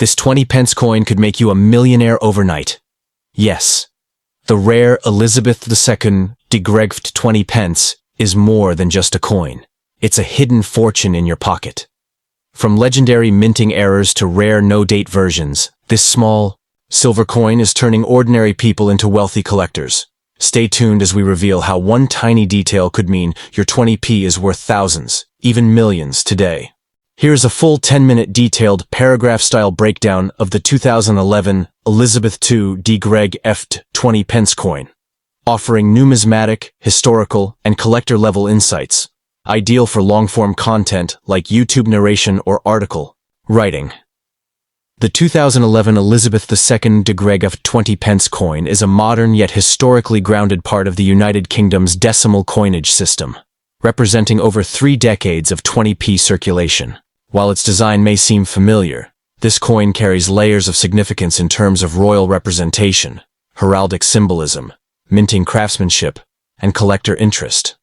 This 20p coin could make you a millionaire overnight. Yes, the rare Elizabeth II degreged 20p is more than just a coin. It's a hidden fortune in your pocket. From legendary minting errors to rare no-date versions, this small, silver coin is turning ordinary people into wealthy collectors. Stay tuned as we reveal how one tiny detail could mean your 20p is worth thousands, even millions today. Here's a full 10-minute detailed paragraph-style breakdown of the 2011 Elizabeth II degreged 20p coin, offering numismatic, historical, and collector-level insights, ideal for long-form content like YouTube narration or article writing. The 2011 Elizabeth II degreged 20p coin is a modern yet historically grounded part of the United Kingdom's decimal coinage system, representing over 3 decades of 20p circulation. While its design may seem familiar, this coin carries layers of significance in terms of royal representation, heraldic symbolism, minting craftsmanship, and collector interest.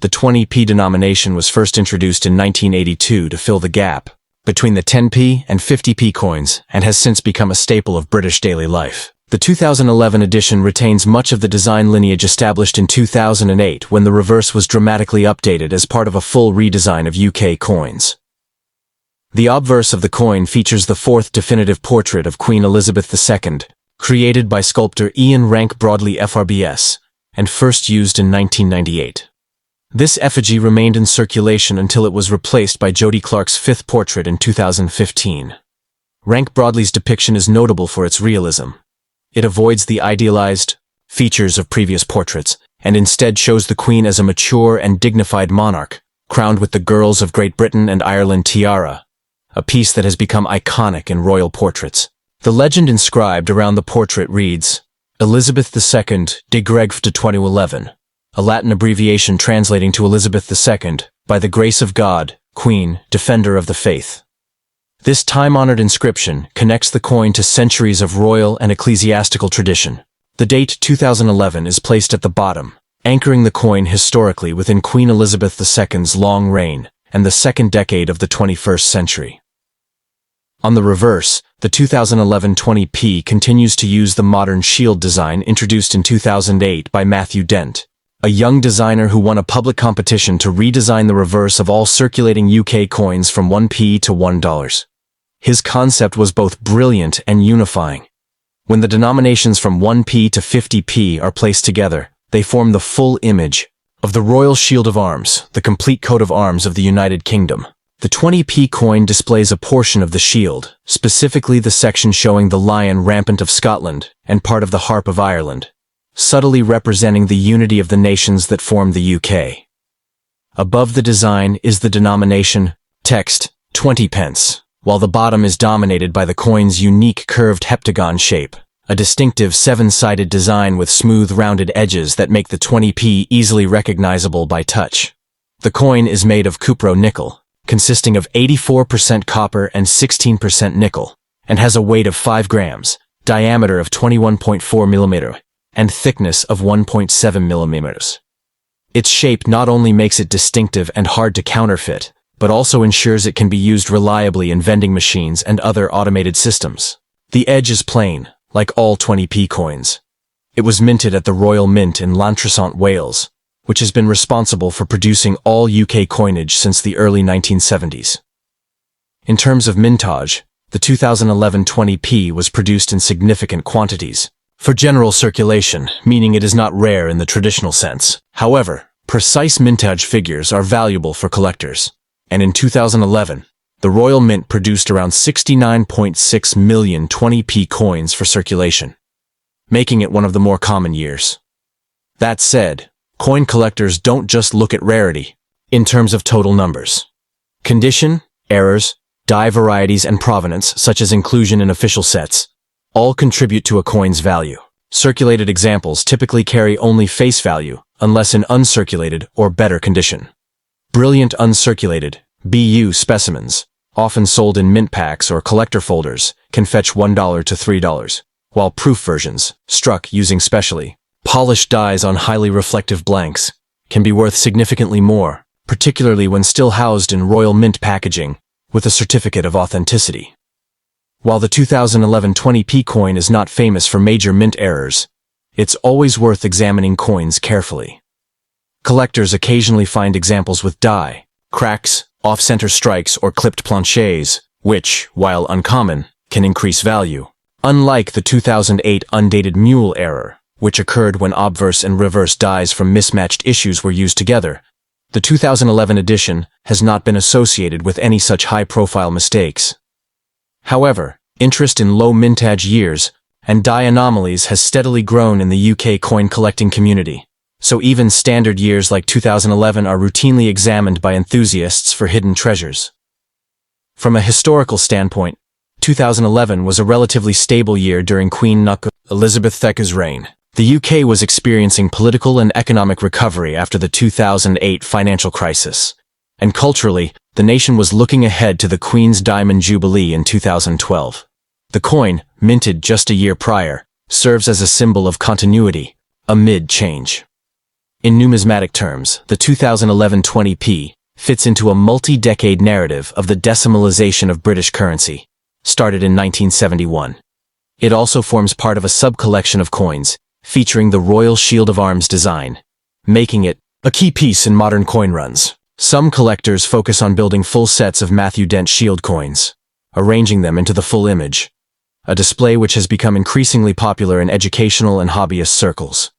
The 20p denomination was first introduced in 1982 to fill the gap between the 10p and 50p coins and has since become a staple of British daily life. The 2011 edition retains much of the design lineage established in 2008 when the reverse was dramatically updated as part of a full redesign of UK coins. The obverse of the coin features the 4th definitive portrait of Queen Elizabeth II, created by sculptor Ian Rank Broadley FRBS, and first used in 1998. This effigy remained in circulation until it was replaced by Jody Clark's 5th portrait in 2015. Rank Broadley's depiction is notable for its realism. It avoids the idealized features of previous portraits and instead shows the Queen as a mature and dignified monarch, crowned with the Girls of Great Britain and Ireland tiara, a piece that has become iconic in royal portraits. The legend inscribed around the portrait reads, Elizabeth II degreged 2011. A Latin abbreviation translating to Elizabeth II, by the grace of God, Queen, Defender of the Faith. This time-honored inscription connects the coin to centuries of royal and ecclesiastical tradition. The date 2011 is placed at the bottom, anchoring the coin historically within Queen Elizabeth II's long reign and the 2nd decade of the 21st century. On the reverse, the 2011 20p continues to use the modern shield design introduced in 2008 by Matthew Dent, a young designer who won a public competition to redesign the reverse of all circulating UK coins from 1p to $1. His concept was both brilliant and unifying. When the denominations from 1p to 50p are placed together, they form the full image of the Royal Shield of Arms, the complete coat of arms of the United Kingdom. The 20p coin displays a portion of the shield, specifically the section showing the lion rampant of Scotland and part of the harp of Ireland, subtly representing the unity of the nations that form the UK. Above the design is the denomination, text, 20p, while the bottom is dominated by the coin's unique curved heptagon shape, a distinctive 7-sided design with smooth rounded edges that make the 20p easily recognizable by touch. The coin is made of cupro-nickel, consisting of 84% copper and 16% nickel, and has a weight of 5 grams, diameter of 21.4 millimeters, and thickness of 1.7 millimeters. Its shape not only makes it distinctive and hard to counterfeit, but also ensures it can be used reliably in vending machines and other automated systems. The edge is plain, like all 20p coins. It was minted at the Royal Mint in Llantrisant, Wales, which has been responsible for producing all UK coinage since the early 1970s. In terms of mintage, the 2011 20p was produced in significant quantities, for general circulation, meaning it is not rare in the traditional sense. However, precise mintage figures are valuable for collectors, and in 2011, the Royal Mint produced around 69.6 million 20p coins for circulation, making it one of the more common years. That said, coin collectors don't just look at rarity in terms of total numbers. Condition, errors, die varieties, and provenance, such as inclusion in official sets, all contribute to a coin's value. Circulated examples typically carry only face value, unless in uncirculated or better condition. Brilliant uncirculated, BU specimens, often sold in mint packs or collector folders, can fetch $1 to $3, while proof versions, struck using specially polished dies on highly reflective blanks, can be worth significantly more, particularly when still housed in Royal Mint packaging with a certificate of authenticity. While the 2011 20p coin is not famous for major mint errors, it's always worth examining coins carefully. Collectors occasionally find examples with die, cracks, off-center strikes, or clipped planchets, which, while uncommon, can increase value. Unlike the 2008 undated mule error, which occurred when obverse and reverse dies from mismatched issues were used together, the 2011 edition has not been associated with any such high-profile mistakes. However, interest in low mintage years and die anomalies has steadily grown in the UK coin collecting community, so even standard years like 2011 are routinely examined by enthusiasts for hidden treasures. From a historical standpoint, 2011 was a relatively stable year during Queen Elizabeth II's reign. The UK was experiencing political and economic recovery after the 2008 financial crisis, and culturally, the nation was looking ahead to the Queen's Diamond Jubilee in 2012. The coin, minted just a year prior, serves as a symbol of continuity amid change. In numismatic terms, the 2011 20p fits into a multi-decade narrative of the decimalization of British currency, started in 1971. It also forms part of a sub-collection of coins featuring the Royal Shield of Arms design, making it a key piece in modern coin runs. Some collectors focus on building full sets of Matthew Dent Shield coins, arranging them into the full image, a display which has become increasingly popular in educational and hobbyist circles.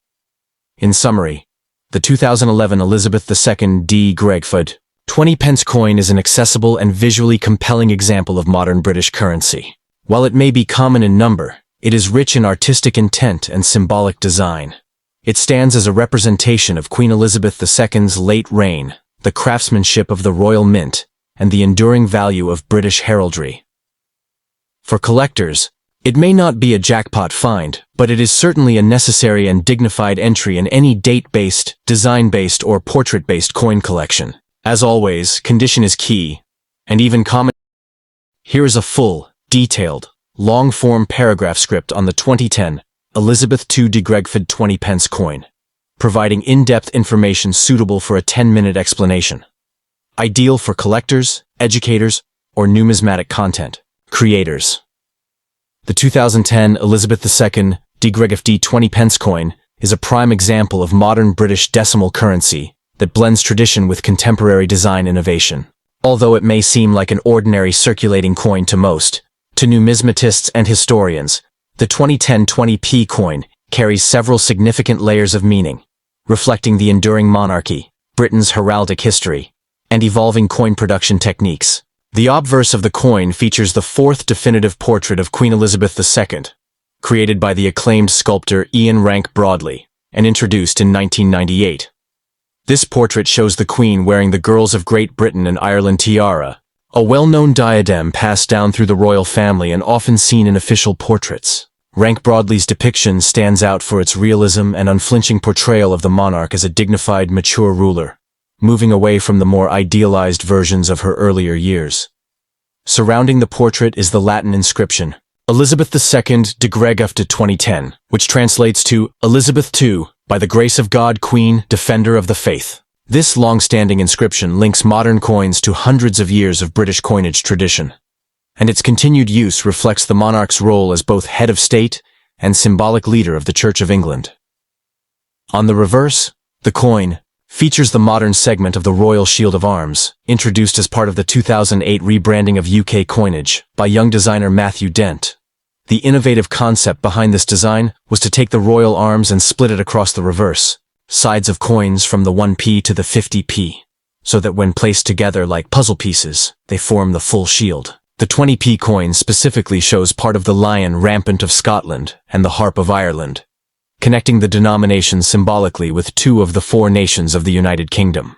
In summary, the 2011 Elizabeth II d. 20 pence coin is an accessible and visually compelling example of modern British currency. While it may be common in number, it is rich in artistic intent and symbolic design. It stands as a representation of Queen Elizabeth II's late reign, the craftsmanship of the Royal Mint, and the enduring value of British heraldry. For collectors, it may not be a jackpot find, but it is certainly a necessary and dignified entry in any date-based, design-based, or portrait-based coin collection. As always, condition is key, and even common. Here is a full, detailed, long-form paragraph script on the 2010 Elizabeth II de 20 pence coin, providing in-depth information suitable for a 10-minute explanation. Ideal for collectors, educators, or numismatic content creators. The 2010 Elizabeth II de 20 pence coin is a prime example of modern British decimal currency that blends tradition with contemporary design innovation. Although it may seem like an ordinary circulating coin to most, to numismatists and historians, the 2010 20p coin carries several significant layers of meaning, reflecting the enduring monarchy, Britain's heraldic history, and evolving coin production techniques. The obverse of the coin features the fourth definitive portrait of Queen Elizabeth II, created by the acclaimed sculptor Ian Rank Broadley, and introduced in 1998. This portrait shows the Queen wearing the Girls of Great Britain and Ireland tiara, a well-known diadem passed down through the royal family and often seen in official portraits. Rank Broadley's depiction stands out for its realism and unflinching portrayal of the monarch as a dignified, mature ruler, moving away from the more idealized versions of her earlier years. Surrounding the portrait is the Latin inscription, Elizabeth II de 2010, which translates to Elizabeth II, by the grace of God, Queen, Defender of the Faith. This long-standing inscription links modern coins to hundreds of years of British coinage tradition, and its continued use reflects the monarch's role as both head of state and symbolic leader of the Church of England. On the reverse, the coin features the modern segment of the Royal Shield of Arms, introduced as part of the 2008 rebranding of UK coinage by young designer Matthew Dent. The innovative concept behind this design was to take the royal arms and split it across the reverse sides of coins from the 1p to the 50p, so that when placed together like puzzle pieces, they form the full shield. The 20p coin specifically shows part of the lion rampant of Scotland and the harp of Ireland, connecting the denomination symbolically with two of the four nations of the United Kingdom.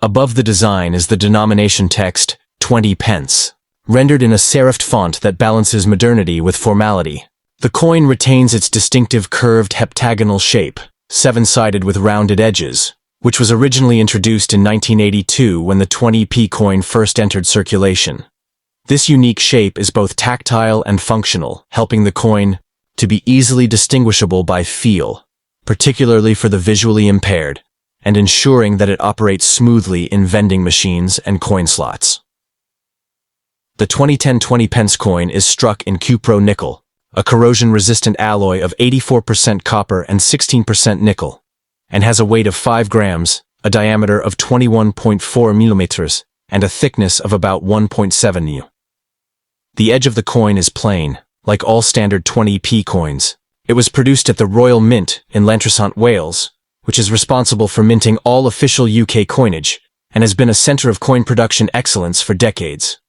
Above the design is the denomination text, 20 pence, rendered in a serifed font that balances modernity with formality. The coin retains its distinctive curved heptagonal shape, seven-sided with rounded edges, which was originally introduced in 1982 when the 20p coin first entered circulation. This unique shape is both tactile and functional, helping the coin to be easily distinguishable by feel, particularly for the visually impaired, and ensuring that it operates smoothly in vending machines and coin slots. The 2010 20 pence coin is struck in cupro-nickel, a corrosion-resistant alloy of 84% copper and 16% nickel, and has a weight of 5 grams, a diameter of 21.4 millimeters, and a thickness of about 1.7 mu. The edge of the coin is plain, like all standard 20p coins. It was produced at the Royal Mint in Llantrisant, Wales, which is responsible for minting all official UK coinage, and has been a centre of coin production excellence for decades.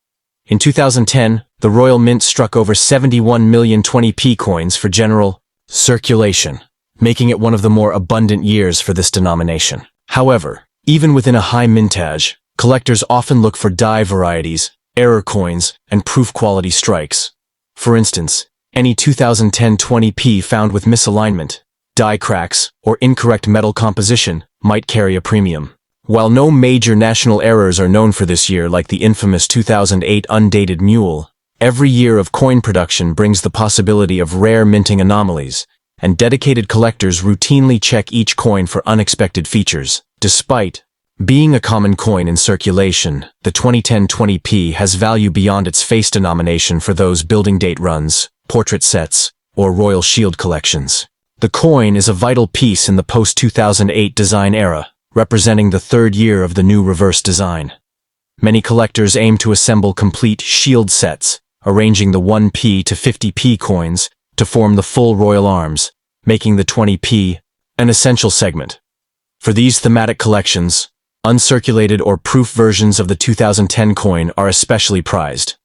In 2010, the Royal Mint struck over 71 million 20p coins for general circulation, making it one of the more abundant years for this denomination. However, even within a high mintage, collectors often look for die varieties, error coins, and proof quality strikes. For instance, any 2010 20p found with misalignment, die cracks, or incorrect metal composition might carry a premium. While no major national errors are known for this year like the infamous 2008 undated mule, every year of coin production brings the possibility of rare minting anomalies, and dedicated collectors routinely check each coin for unexpected features. Despite being a common coin in circulation, the 2010 20p has value beyond its face denomination for those building date runs, portrait sets, or Royal Shield collections. The coin is a vital piece in the post-2008 design era, representing the third year of the new reverse design. Many collectors aim to assemble complete shield sets, arranging the 1p to 50p coins to form the full royal arms, making the 20p an essential segment. For these thematic collections, uncirculated or proof versions of the 2010 coin are especially prized.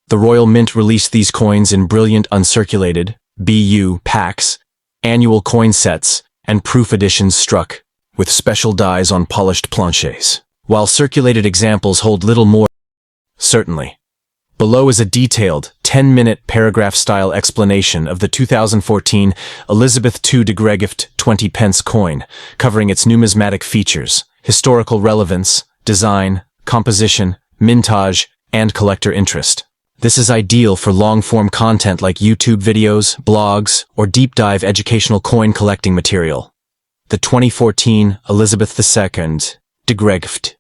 The Royal Mint released these coins in brilliant uncirculated BU packs, annual coin sets, and proof editions struck with special dies on polished planchets, while circulated examples hold little more. Certainly. Below is a detailed, 10-minute paragraph-style explanation of the 2014 Elizabeth II de Gregift 20 pence coin, covering its numismatic features, historical relevance, design, composition, mintage, and collector interest. This is ideal for long-form content like YouTube videos, blogs, or deep-dive educational coin collecting material. The 2014 Elizabeth II de Gregift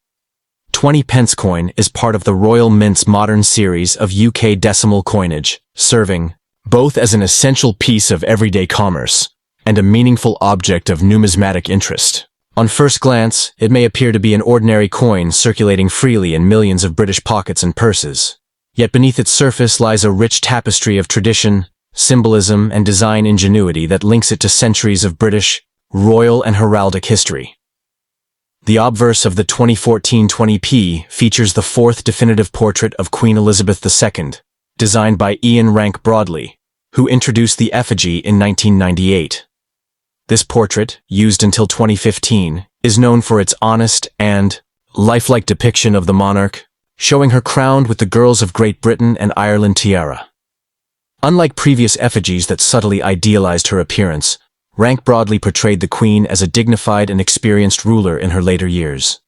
20 pence coin is part of the Royal Mint's modern series of UK decimal coinage, serving both as an essential piece of everyday commerce and a meaningful object of numismatic interest. On first glance, it may appear to be an ordinary coin circulating freely in millions of British pockets and purses. Yet beneath its surface lies a rich tapestry of tradition, symbolism, and design ingenuity that links it to centuries of British, royal, and heraldic history. The obverse of the 2014 20p features the fourth definitive portrait of Queen Elizabeth II, designed by Ian Rank Broadley, who introduced the effigy in 1998. This portrait, used until 2015, is known for its honest and lifelike depiction of the monarch, showing her crowned with the girls of Great Britain and Ireland tiara. Unlike previous effigies that subtly idealized her appearance, Rank Broadley portrayed the Queen as a dignified and experienced ruler in her later years.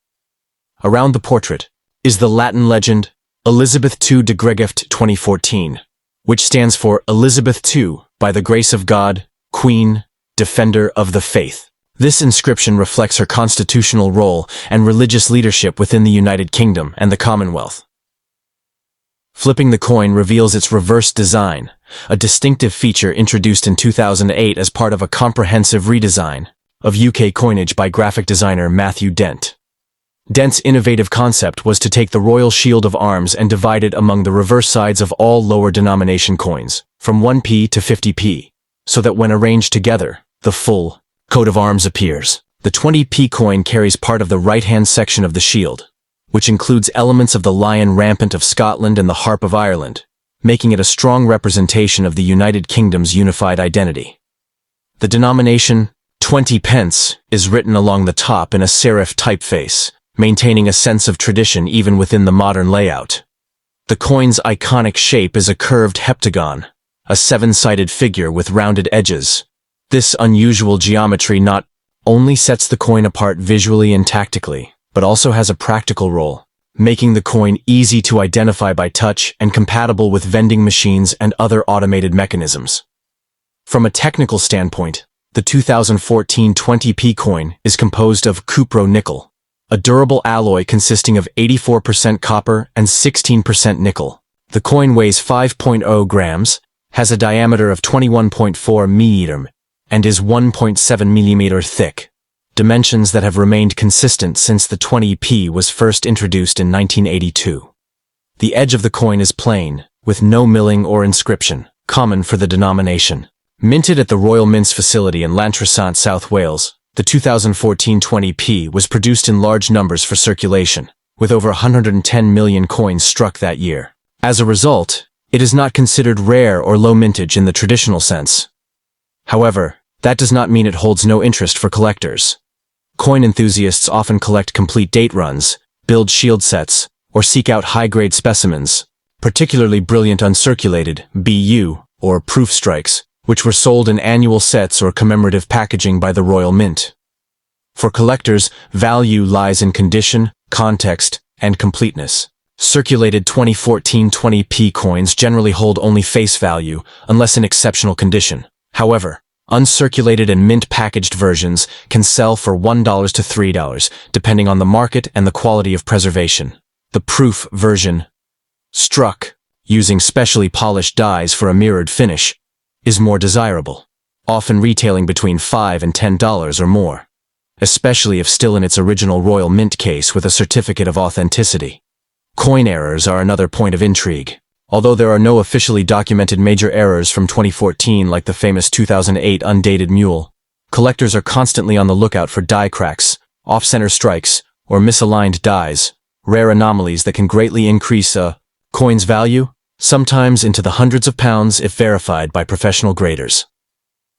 Around the portrait is the Latin legend Elizabeth II de Gregift 2014, which stands for Elizabeth II, by the grace of God, Queen, Defender of the Faith. This inscription reflects her constitutional role and religious leadership within the United Kingdom and the Commonwealth. Flipping the coin reveals its reverse design, a distinctive feature introduced in 2008 as part of a comprehensive redesign of UK coinage by graphic designer Matthew Dent. Dent's innovative concept was to take the Royal Shield of Arms and divide it among the reverse sides of all lower denomination coins, from 1p to 50p, so that when arranged together, the full coat of arms appears. The 20p coin carries part of the right-hand section of the shield, which includes elements of the lion rampant of Scotland and the harp of Ireland, making it a strong representation of the United Kingdom's unified identity. The denomination 20 pence is written along the top in a serif typeface, maintaining a sense of tradition even within the modern layout. The coin's iconic shape is a curved heptagon, a seven-sided figure with rounded edges. This unusual geometry not only sets the coin apart visually and tactically, but also has a practical role, making the coin easy to identify by touch and compatible with vending machines and other automated mechanisms. From a technical standpoint, the 2014 20p coin is composed of cupro-nickel, a durable alloy consisting of 84% copper and 16% nickel. The coin weighs 5.0 grams, has a diameter of 21.4 mm, and is 1.7 mm thick, dimensions that have remained consistent since the 20p was first introduced in 1982. The edge of the coin is plain, with no milling or inscription, common for the denomination. Minted at the Royal Mints facility in Llantrisant, South Wales, the 2014 20p was produced in large numbers for circulation, with over 110 million coins struck that year. As a result, it is not considered rare or low mintage in the traditional sense. However, that does not mean it holds no interest for collectors. Coin enthusiasts often collect complete date runs, build shield sets, or seek out high-grade specimens, particularly brilliant uncirculated BU or proof strikes, which were sold in annual sets or commemorative packaging by the Royal Mint. For collectors, value lies in condition, context, and completeness. Circulated 2014 20p coins generally hold only face value, unless in exceptional condition. However, uncirculated and mint-packaged versions can sell for $1 to $3, depending on the market and the quality of preservation. The proof version, struck, using specially polished dies for a mirrored finish, is more desirable, often retailing between $5 and $10 or more, especially if still in its original Royal Mint case with a certificate of authenticity. Coin errors are another point of intrigue. Although there are no officially documented major errors from 2014 like the famous 2008 undated mule, collectors are constantly on the lookout for die cracks, off-center strikes, or misaligned dies, rare anomalies that can greatly increase a coin's value, sometimes into the hundreds of pounds if verified by professional graders.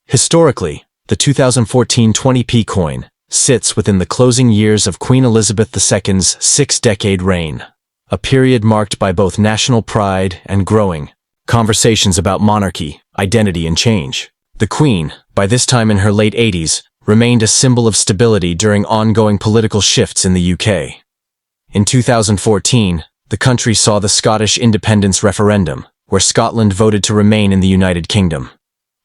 Historically, the 2014 20p coin sits within the closing years of Queen Elizabeth II's six-decade reign, a period marked by both national pride and growing conversations about monarchy, identity, and change. The Queen, by this time in her late 80s, remained a symbol of stability during ongoing political shifts in the UK. In 2014, the country saw the Scottish independence referendum, where Scotland voted to remain in the United Kingdom.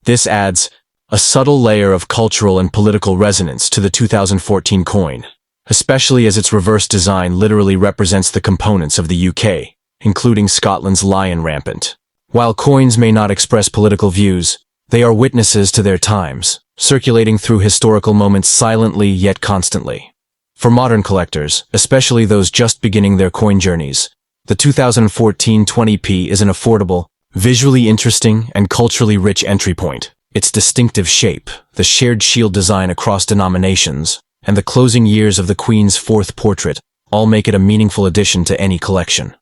This adds a subtle layer of cultural and political resonance to the 2014 coin, especially as its reverse design literally represents the components of the UK, including Scotland's lion rampant. While coins may not express political views, they are witnesses to their times, circulating through historical moments silently yet constantly. For modern collectors, especially those just beginning their coin journeys, the 2014 20p is an affordable, visually interesting, and culturally rich entry point. Its distinctive shape, the shared shield design across denominations, and the closing years of the Queen's fourth portrait all make it a meaningful addition to any collection.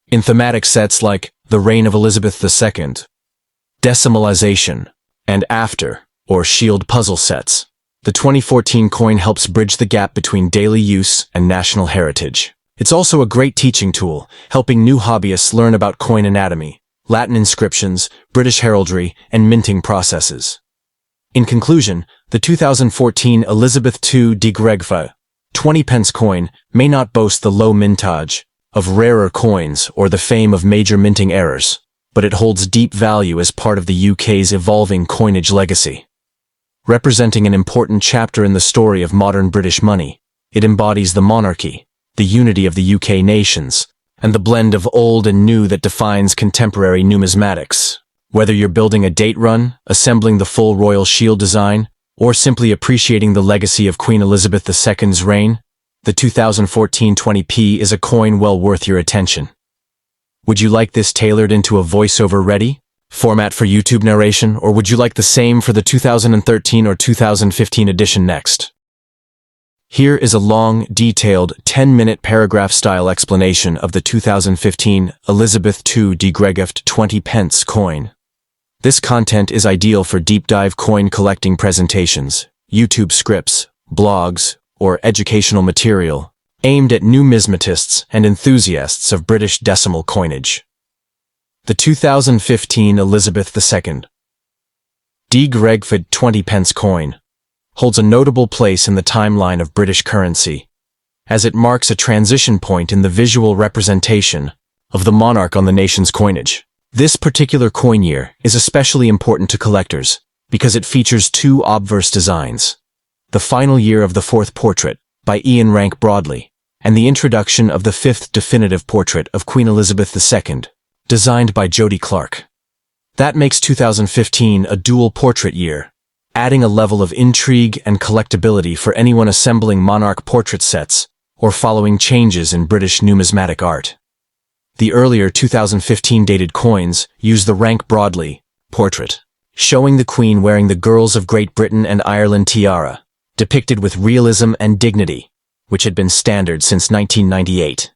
In thematic sets like The Reign of Elizabeth II, Decimalization, and After, or Shield puzzle sets, the 2014 coin helps bridge the gap between daily use and national heritage. It's also a great teaching tool, helping new hobbyists learn about coin anatomy, Latin inscriptions, British heraldry, and minting processes. In conclusion, the 2014 Elizabeth II de Gregfa 20p coin may not boast the low mintage of rarer coins or the fame of major minting errors, but it holds deep value as part of the UK's evolving coinage legacy. Representing an important chapter in the story of modern British money, it embodies the monarchy, the unity of the UK nations, and the blend of old and new that defines contemporary numismatics. Whether you're building a date run, assembling the full royal shield design, or simply appreciating the legacy of Queen Elizabeth II's reign, the 2014 20p is a coin well worth your attention. Would you like this tailored into a voiceover-ready format for YouTube narration, or would you like the same for the 2013 or 2015 edition next? Here is a long, detailed, 10-minute paragraph-style explanation of the 2015 Elizabeth II de Gregfa 20p coin. This content is ideal for deep-dive coin collecting presentations, YouTube scripts, blogs, or educational material aimed at numismatists and enthusiasts of British decimal coinage. The 2015 Elizabeth II de Gregfa 20p coin holds a notable place in the timeline of British currency, as it marks a transition point in the visual representation of the monarch on the nation's coinage. This particular coin year is especially important to collectors because it features two obverse designs: the final year of the fourth portrait by Ian Rank Broadley, and the introduction of the fifth definitive portrait of Queen Elizabeth II designed by Jody Clark. That makes 2015 a dual portrait year, adding a level of intrigue and collectability for anyone assembling monarch portrait sets or following changes in British numismatic art. The earlier 2015 dated coins use the rank broadly portrait, showing the Queen wearing the Girls of Great Britain and Ireland tiara, depicted with realism and dignity, which had been standard since 1998.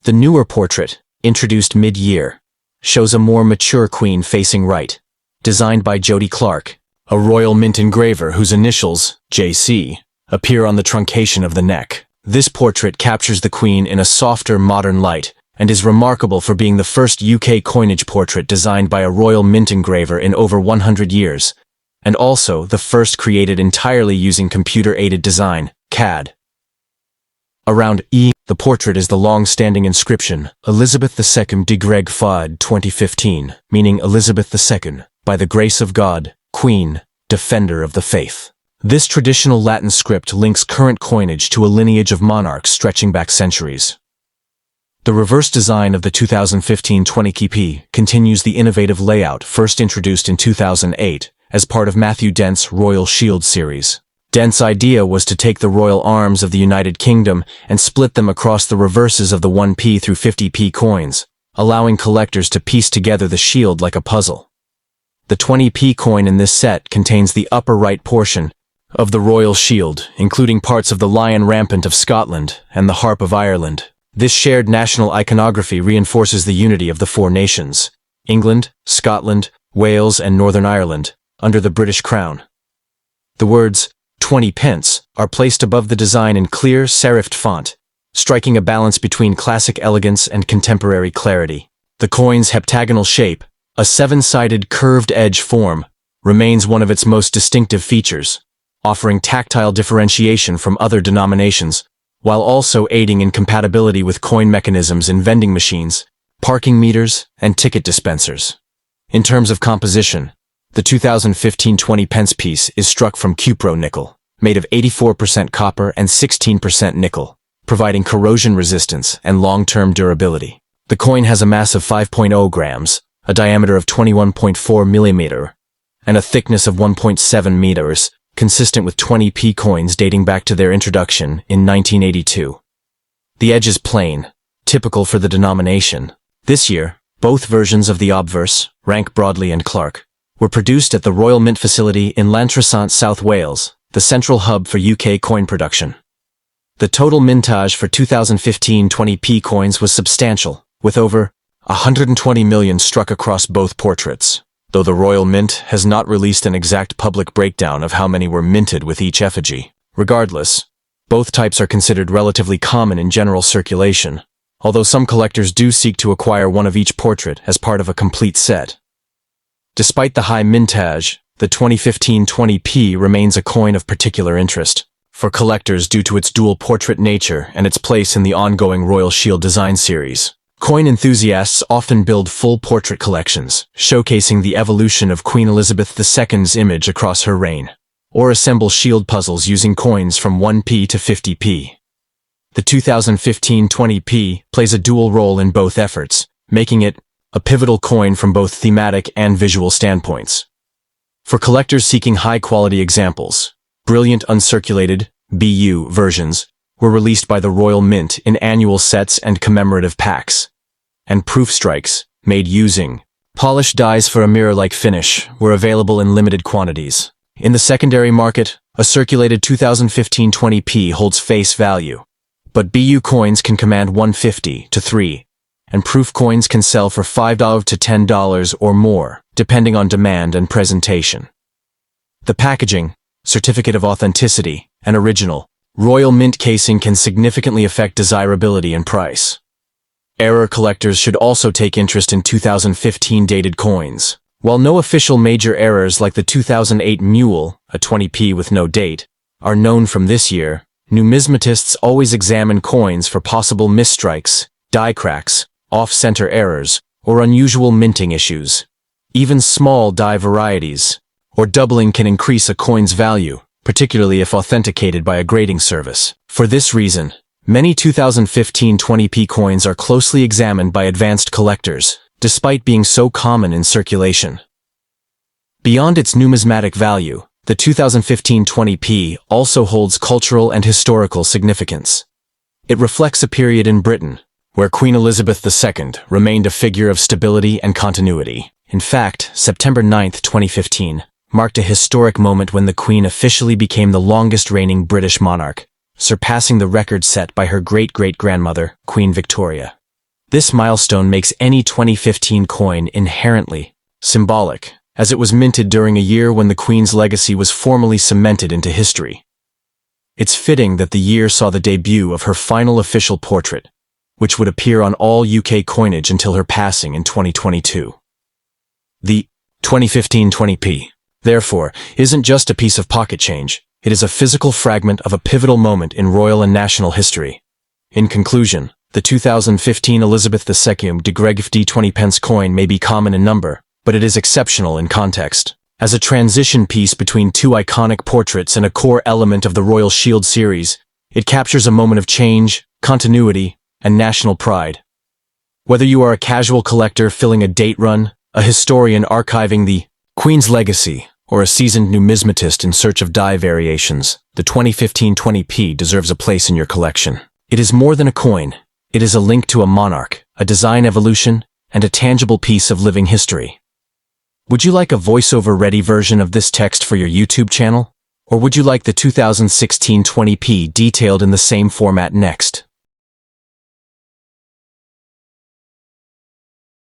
The newer portrait, introduced mid-year, shows a more mature Queen facing right, designed by Jody Clark, a Royal Mint engraver whose initials, JC, appear on the truncation of the neck. This portrait captures the Queen in a softer, modern light and is remarkable for being the first UK coinage portrait designed by a Royal Mint engraver in over 100 years, and also the first created entirely using computer-aided design, CAD. Around the portrait is the long-standing inscription, Elizabeth II de Greg Fad 2015, meaning Elizabeth II, by the grace of God, Queen, Defender of the Faith. This traditional Latin script links current coinage to a lineage of monarchs stretching back centuries. The reverse design of the 2015 20p continues the innovative layout first introduced in 2008 as part of Matthew Dent's Royal Shield series. Dent's idea was to take the royal arms of the United Kingdom and split them across the reverses of the 1p through 50p coins, allowing collectors to piece together the shield like a puzzle. The 20p coin in this set contains the upper right portion of the royal shield, including parts of the Lion Rampant of Scotland and the Harp of Ireland. This shared national iconography reinforces the unity of the four nations, England, Scotland, Wales, and Northern Ireland, under the British Crown. The words 20 pence are placed above the design in clear serifed font, striking a balance between classic elegance and contemporary clarity. The coin's heptagonal shape, a seven-sided curved edge form, remains one of its most distinctive features, offering tactile differentiation from other denominations, while also aiding in compatibility with coin mechanisms in vending machines, parking meters, and ticket dispensers. In terms of composition, the 2015 20 pence piece is struck from cupro nickel, made of 84% copper and 16% nickel, providing corrosion resistance and long-term durability. The coin has a mass of 5.0 grams, a diameter of 21.4 millimeter, and a thickness of 1.7 meters, consistent with 20p coins dating back to their introduction in 1982. The edge is plain, typical for the denomination. This year, both versions of the obverse, rank broadly and Clark, were produced at the Royal Mint facility in Llantrisant, South Wales, the central hub for UK coin production. The total mintage for 2015 20p coins was substantial, with over 120 million struck across both portraits, though the Royal Mint has not released an exact public breakdown of how many were minted with each effigy. Regardless, both types are considered relatively common in general circulation, although some collectors do seek to acquire one of each portrait as part of a complete set. Despite the high mintage, the 2015 20p remains a coin of particular interest for collectors due to its dual portrait nature and its place in the ongoing Royal Shield design series. Coin enthusiasts often build full portrait collections, showcasing the evolution of Queen Elizabeth II's image across her reign, or assemble shield puzzles using coins from 1p to 50p. The 2015 20p plays a dual role in both efforts, making it a pivotal coin from both thematic and visual standpoints. For collectors seeking high-quality examples, brilliant uncirculated BU versions were released by the Royal Mint in annual sets and commemorative packs, and proof strikes, made using polished dies for a mirror-like finish, were available in limited quantities. In the secondary market, a circulated 2015 20p holds face value, but BU coins can command $1.50 to $3, and proof coins can sell for $5 to $10 or more, depending on demand and presentation. The packaging, certificate of authenticity, and original Royal Mint casing can significantly affect desirability and price. Error collectors should also take interest in 2015 dated coins. While no official major errors like the 2008 Mule, a 20p with no date, are known from this year, numismatists always examine coins for possible misstrikes, die cracks, off-center errors, or unusual minting issues. Even small die varieties, or doubling can increase a coin's value, particularly if authenticated by a grading service. For this reason, Many 2015 20p coins are closely examined by advanced collectors, despite being so common in circulation. Beyond its numismatic value, the 2015 20p also holds cultural and historical significance. It reflects a period in Britain where Queen Elizabeth II remained a figure of stability and continuity. In fact, September 9, 2015, marked a historic moment when the Queen officially became the longest-reigning British monarch, surpassing the record set by her great-great-grandmother, Queen Victoria. This milestone makes any 2015 coin inherently symbolic, as it was minted during a year when the Queen's legacy was formally cemented into history. It's fitting that the year saw the debut of her final official portrait, which would appear on all UK coinage until her passing in 2022. The 2015 20p, therefore, isn't just a piece of pocket change, it is a physical fragment of a pivotal moment in royal and national history. In conclusion, the 2015 Elizabeth II de 20 pence coin may be common in number, but it is exceptional in context. As a transition piece between two iconic portraits and a core element of the Royal Shield series, it captures a moment of change, continuity, and national pride. Whether you are a casual collector filling a date run, a historian archiving the Queen's legacy, or a seasoned numismatist in search of die variations, the 2015 20p deserves a place in your collection. It is more than a coin. It is a link to a monarch, a design evolution, and a tangible piece of living history. Would you like a voiceover-ready version of this text for your YouTube channel? Or would you like the 2016 20p detailed in the same format next?